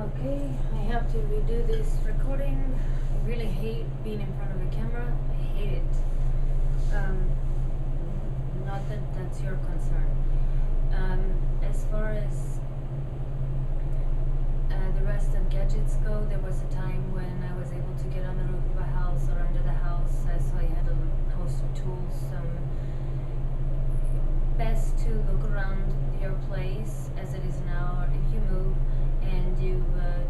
Okay, I have to redo this recording. I really hate being in front of a camera. I hate it. Not that that's your concern. As far as the rest of gadgets go, there was a time when I was able to get on the roof of a house or under the house, so I had a host of tools. Best to look around your place as it is now, or if you move and you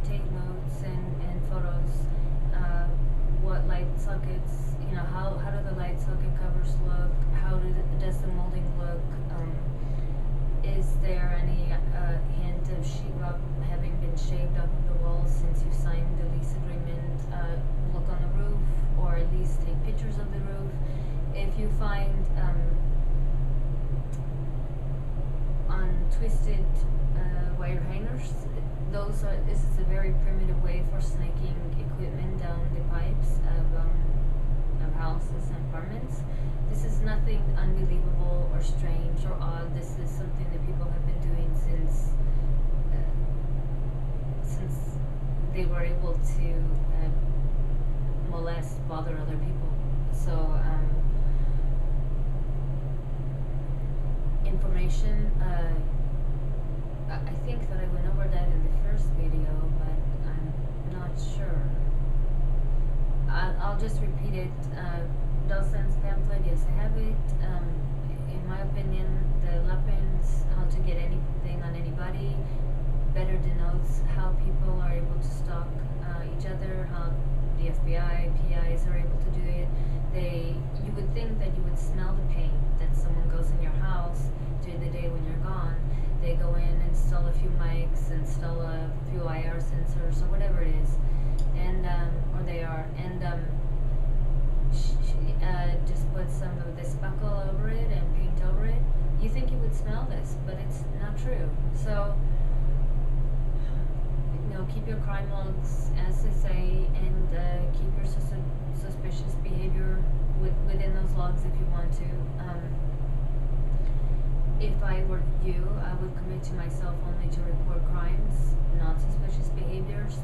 take notes and photos, what light sockets, how do the light socket covers look, does the molding look, is there any hint of sheetrock having been shaved off of the walls since you signed the lease agreement? Look on the roof, or at least take pictures of the roof. If you find untwisted wire hangers, this is a very primitive way for snaking equipment down the pipes of houses and apartments. This is nothing unbelievable or strange or odd. This is something that people have been doing since they were able to bother other people. So information, I think that I went over that in the first video, but I'm not sure. I'll just repeat it. Dawson's pamphlet, yes, I have it. In my opinion, the Lapins, how to get anything on anybody, better denotes how people are able to stalk each other, how the FBI, PIs are able to do it. You would think that you would smell the paint that someone goes in your house during the day when you're gone. They go in, install a few mics, install a few IR sensors, or whatever it is, and just put some of the spackle over it and paint over it. You think you would smell this, but it's not true. So, keep your crime logs, as they say, and keep your suspicious behavior within those logs if you want to. If I were you, I would commit to myself only to report crimes, not suspicious behaviors.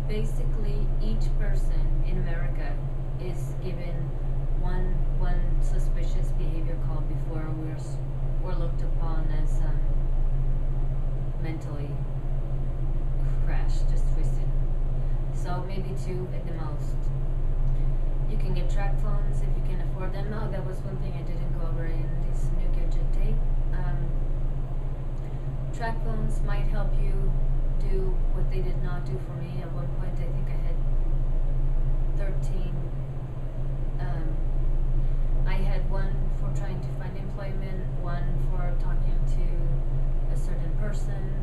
Basically, each person in America is given one suspicious behavior call before we're looked upon as mentally crashed, just twisted. So maybe 2 at the most. You can get track phones if you can afford them. Oh, that was one thing I didn't go over in this new gadget tape. Track phones might help you do what they did not do for me. At one point, I think I had 13. I had one for trying to find employment, one for talking to a certain person,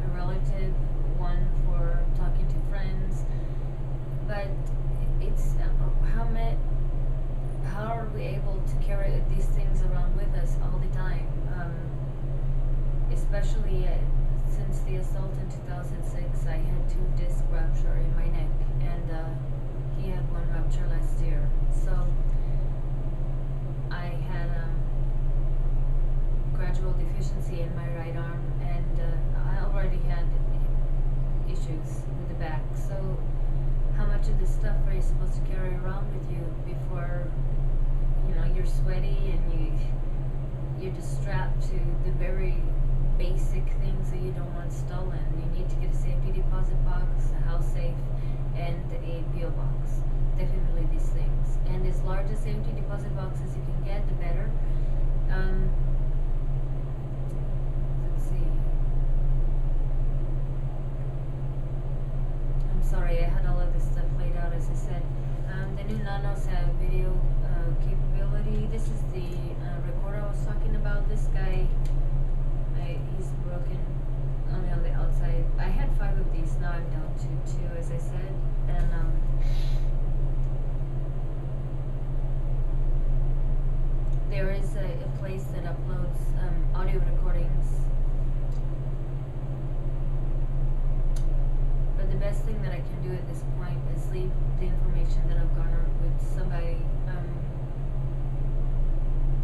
a relative, one for talking to friends. But it's how are we able to carry these things around with us all the time? Especially since the assault in 2006, I had 2 disc rupture in my neck, and he had 1 rupture last year. So I had gradual deficiency in my right arm, and I already had issues with the back. So how much of this stuff are you supposed to carry around with you before you're sweaty and you're just strapped to the very basic things that you don't want stolen? You need to get a safety deposit box, a house safe, and a PO box. Definitely these things. And as large a safety deposit box as you can get, the better. Let's see. I'm sorry, I had all of this stuff laid out, as I said. The new Nanos have video capability. This is the recorder I was talking about. This guy, he's broken on the outside. I had 5 of these, now I'm down to 2, as I said. And there is a place that uploads audio recordings. But the best thing that I can do at this point is leave the information that I've garnered with somebody.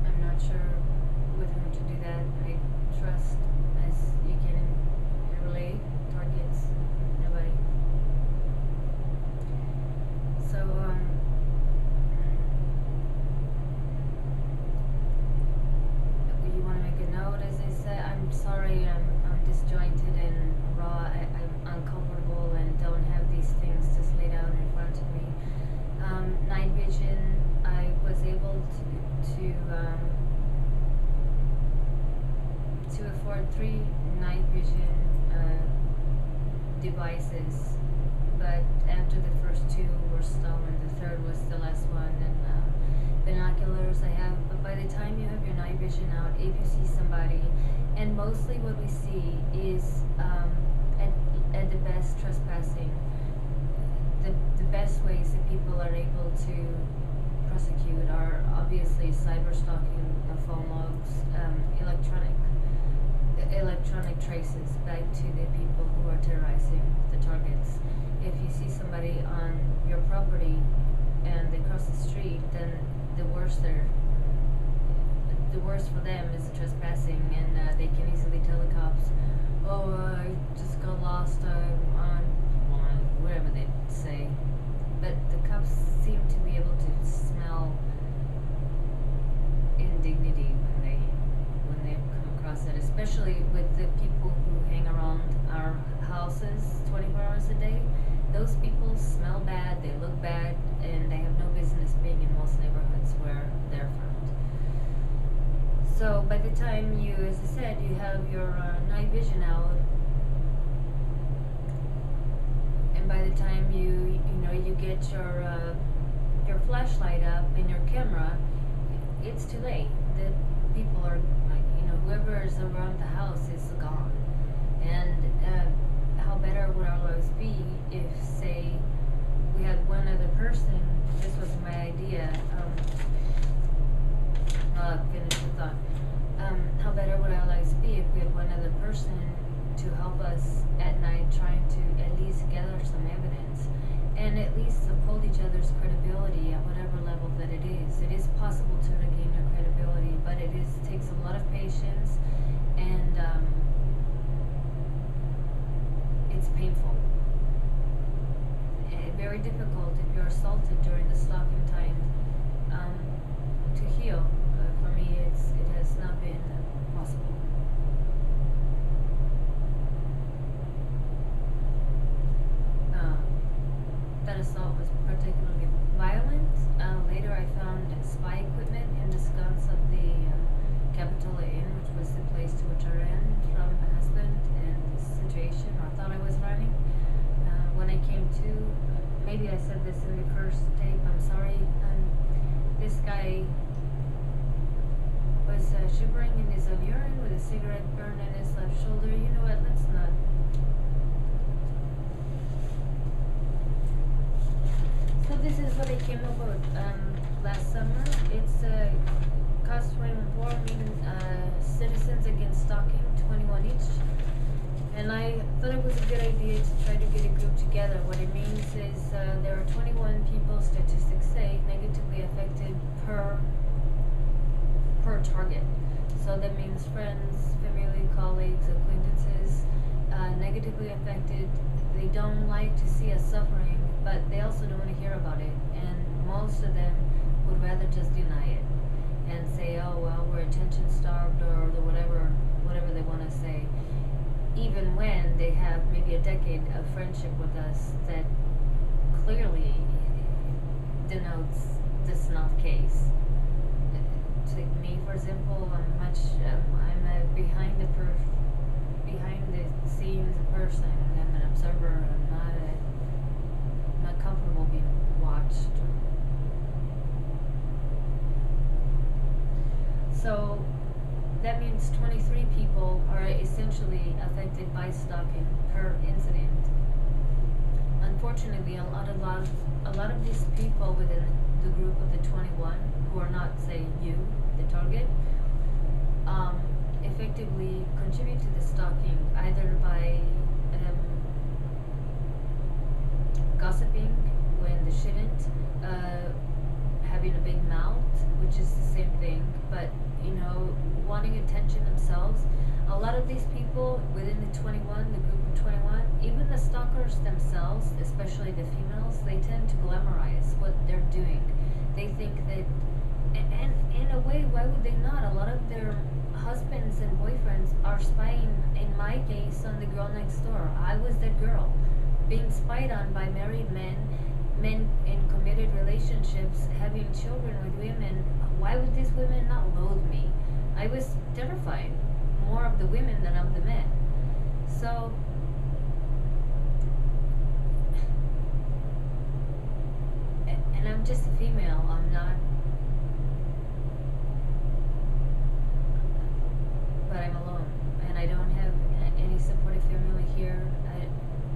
I'm not sure with whom to do that. I trust, as you can relate, targets had 3 night vision devices, but after the first 2 were stolen, the third was the last one. And binoculars I have, but by the time you have your night vision out, if you see somebody, and mostly what we see is at the best trespassing. The best ways that people are able to prosecute are obviously cyber stalking, phone logs, electronic traces back to the people who are terrorizing the targets. If you see somebody on your property and they cross the street, then the worst for them is the trespassing, and they can easily tell the cops, "Oh, I just got lost on whatever they say." But the cops seem to be able to smell indignity when they come across it, especially with the people who hang around our houses 24 hours a day. Those people smell bad, they look bad, and they have no business being in most neighborhoods where they're found. So by the time you, as I said, you have your night vision out, and by the time you get your flashlight up and your camera, it's too late. The people are, whoever is around the house is gone. And how better would our lives be if, say, we had one other person? This was my idea. Finish the thought. How better would our lives be if we had one other person to help us at night, trying to at least gather some evidence and at least uphold each other's credibility at whatever level that it is. It is possible to regain your credibility, but it takes a lot of patience, and it's painful. Very difficult if you're assaulted during the stalking time to heal. For me, it has not been possible. That assault was particularly violent. Later, I found spy equipment in the sconce of the Capitola Inn, which was the place to which I ran from my husband and this situation, or thought I was running. When I came to, maybe I said this in the first tape, I'm sorry. This guy was shivering in his own urine with a cigarette burn in his left shoulder. You know what? Let's not. So this is what I came up with last summer. It's cause for informing citizens against stalking, 21 each. And I thought it was a good idea to try to get a group together. What it means is there are 21 people, statistics say, negatively affected per target. So that means friends, family, colleagues, acquaintances, negatively affected. They don't like to see us suffering, but they also don't want to hear about it. And most of them would rather just deny it and say, "Oh well, we're attention starved," or whatever they want to say, even when they have maybe a decade of friendship with us that clearly denotes this not case. Take me, for example. I'm a behind the scenes person. I'm an observer. I'm not comfortable being watched. So that means 23 people are essentially affected by stalking per incident. Unfortunately, a lot of these people within the group of the 21 who are not, say, you, the target, effectively contribute to the stalking either by gossiping when they shouldn't, having a big mouth, which is the same thing, but wanting attention themselves. A lot of these people within the 21, the group of 21, even the stalkers themselves, especially the females, they tend to glamorize what they're doing. They think that, and in a way, why would they not? A lot of their husbands and boyfriends are spying, in my case, on the girl next door. I was that girl being spied on by married men in committed relationships, having children with women. Why would these women not loathe me? I was terrified. more of the women than of the men. So and I'm just a female. I'm not, but I'm alone, and I don't have any supportive family here.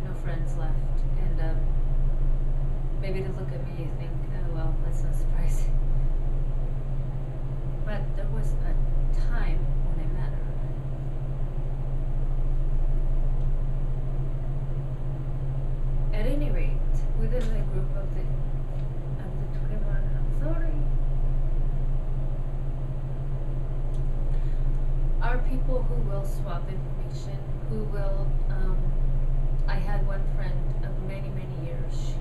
No friends left, and maybe to look at me, you think, oh well, that's not surprising. But there was a time when I met her. At any rate, within the group of the 21, I'm sorry, are people who will swap information, who will, I had one friend of many, many years,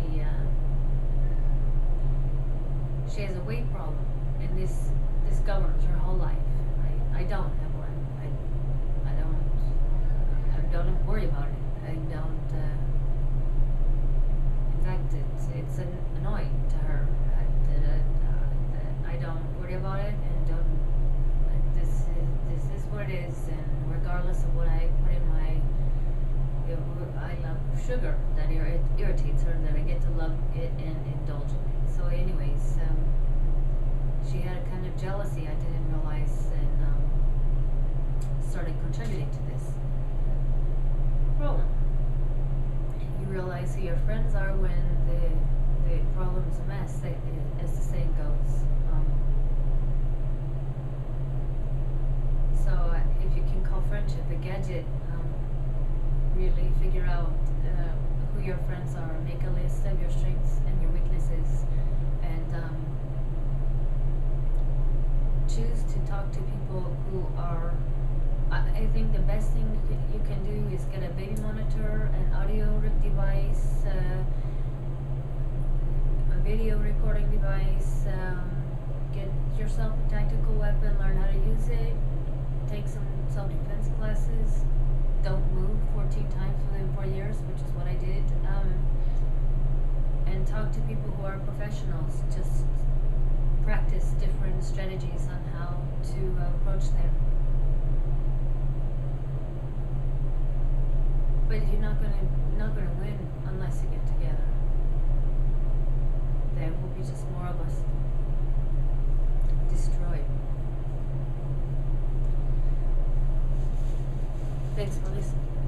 she has a weight problem, and this governs her whole life. I don't have one. I don't worry about it. I don't, in fact, it's annoying to her that I don't worry about it, and don't, this is what it is, and regardless of what I put in my, I love sugar, that irritates her, that I get to love it and indulge in it. So anyways, she had a kind of jealousy I didn't realize, and started contributing to this problem. You realize who your friends are when the problem's a mess, as the saying goes. So if you can call friendship a gadget, really figure out who your friends are, make a list of your strengths and your weaknesses, and choose to talk to people who are, I think the best thing you can do is get a baby monitor, an audio device, a video recording device, get yourself a tactical weapon, learn how to use it, take some self-defense classes, don't move 14 times within 4 years, which is what I did, and talk to people who are professionals. Just practice different strategies on how to approach them. But you're not gonna win unless you get together. There will be just more of us destroyed. Thanks for listening.